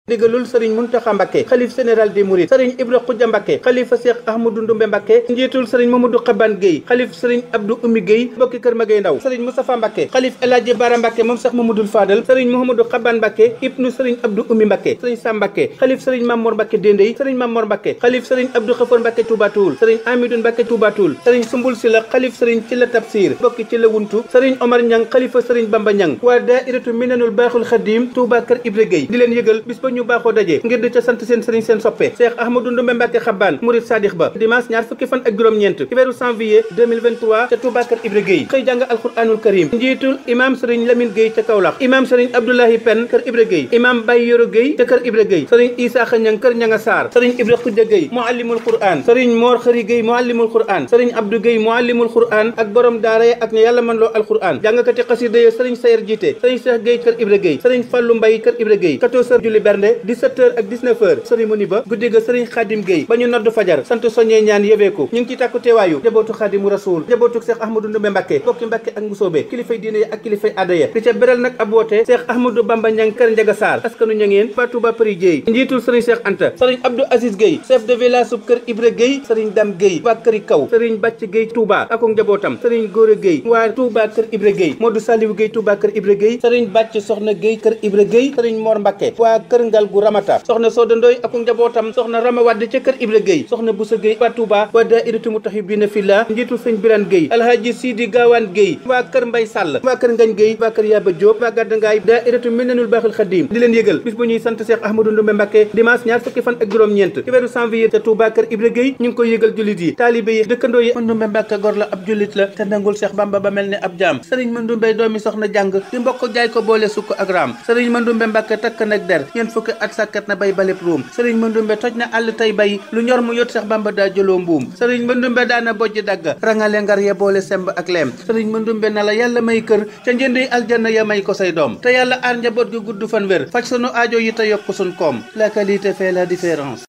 ndigalul sëriñ Muntaxa Mbàkke xalif général des mourides sëriñ Ibra Xuja Mbàkke xalifa Cheikh Ahmadou Ndumbe Mbàkke njiitul sëriñ Mamadou Xaban Gueye xalif sëriñ Abdou Oumy Gueye bokki kër Magay Ndaw sëriñ Moustapha Mbàkke xalif El Hadji Bara Mbàkke moom Cheikh Mamadou Fadal sëriñ Mouhamadou Xaban Mbàkke ibnu sëriñ Abdou Oumy Mbàkke sëriñ Sam Mbàkke xalif sëriñ Mamor Mbàkke Dendey sëriñ Mamor Mbàkke xalif sëriñ Abdou Xafoor Mbàkke Touba Toul sëriñ Amidou Mbàkke Touba Toul sëriñ Sumbul Sila xalif sëriñ Cilla Tafsir bokki ci la wuntu sëriñ Omar Ñang xalifa sëriñ Bamba Ñang waa daairatu Minanul Baaxul Xadim Touba kër Ibra Gueye di leen yëgal bis ba ñu baaxoo daje ngir di ca sant seen sëriñ seen soppe Cheikh Ahmadou Ndumbe Mbàkke Xaban murid sadix ba dimanche ñaar fukki fan ak juróom-ñeent ci weeru janvier 2023 ca Touba kër Ibra Gueye xëy jàng alquranul karim njiitul imam sëriñ Lamine Gueye ca Kaolack imam sëriñ Abdoulahi Pen kër Ibra Gueye imam Baye Yoro Gueye ca kër Ibra Gueye sëriñ Issa Xañang kër Ñanga Sarr sëriñ Ibra Xuja Gueye muallimul quran sëriñ Mor Xëri Gueye muallimul quran sëriñ Abdou Gueye muallimul quran ak borom daara ya ak ne yàlla mën loo alquran jàngkati xasida ya sëriñ Sayer jiite sëriñ Cheikh Gueye kër Ibra Gueye sëriñ Fallou Mbaye kër Ibra Gueye 14h julli bernde 17h ak 19h cérémonie ba guddi ga sëriñ Khadim Gueye ba ñu noddu fajar sant soññee ñaan yëbeeku ñu ngi ci tàkku teewaayu njabootu Khadimu Rasul njabootu Cheikh Ahmadou Ndumbe Mbàkke bokki Mbàkke ak Mbusoobe kilifay diine ya ak kilifay aada ya di ca beral nag ab woote Cheikh Ahmadou Bamba Ñang kër Njaga Sarr askanu ñangeen fa Touba Përi Jéey njiitul sëriñ Cheikh Anta sëriñ Abdou Aziz Gueye chef de village sub kër Ibra Gueye sëriñ Dam Gueye waa këri kaw sëriñ Bàcc Gueye Touba ak njabootam sëriñ Góora Gueye waa Touba kër Ibra Gueye Modou Saliou Gueye Touba kër Ibra Gueye sëriñ Bàcc Soxna Gueye kër Ibra Gueye sëriñ Mor Mbàkke waa kër Ngal gu Ramata soxna Soda Ndoy ak njabootam soxna Rama Wade ca kër Ibra Gueye soxna Boussa Gueye waa Touba waa daairatu Mutahibbina Fillah njiitul sëñ Birane Gueye Alhaji Sidi Gawane Gueye waa kër Mbay Sall waa kër Ngañ Gueye waa kër Yaba Diop waa Gaddangaay daairatu Minanul Baaxil Xadim di leen yëgal bis bu ñuy sant Cheikh Ahmadou Ndumbe Mbàkke dimanche ñaar fukki fan ak juróom-ñeent ci weeru janvier ca Touba kër Ibra Gueye ñu ngi koy yëgal jullit yi taalibe yi dëkkandoo yi Ndumbe Mbàkke gor la ab jullit la te nangul Cheikh Bamba ba mel ne ab jaam sëriñ Mandumbe doomi soxna jàng di mbokk jaay ko boole sukk ak raam sëriñ Mandumbe Mbàkke takk nag der ñeent fukki at sàkkat na bay baleb ruum sëriñ Mandumbe toj na àll tey bay lu ñor mu yot Cheikh Bamba daa jëloo mbuum sëriñ Mandumbe daana bojj dagg rangale ngar ya boole semb ak leem sëriñ Mandumbe na la yàlla may kër ca njëndey aljanna ya may ko say doom te yàlla aar njaboot gi gudd fan wér faj sunu aajo yi te yokk sun koom la qualité fait la différence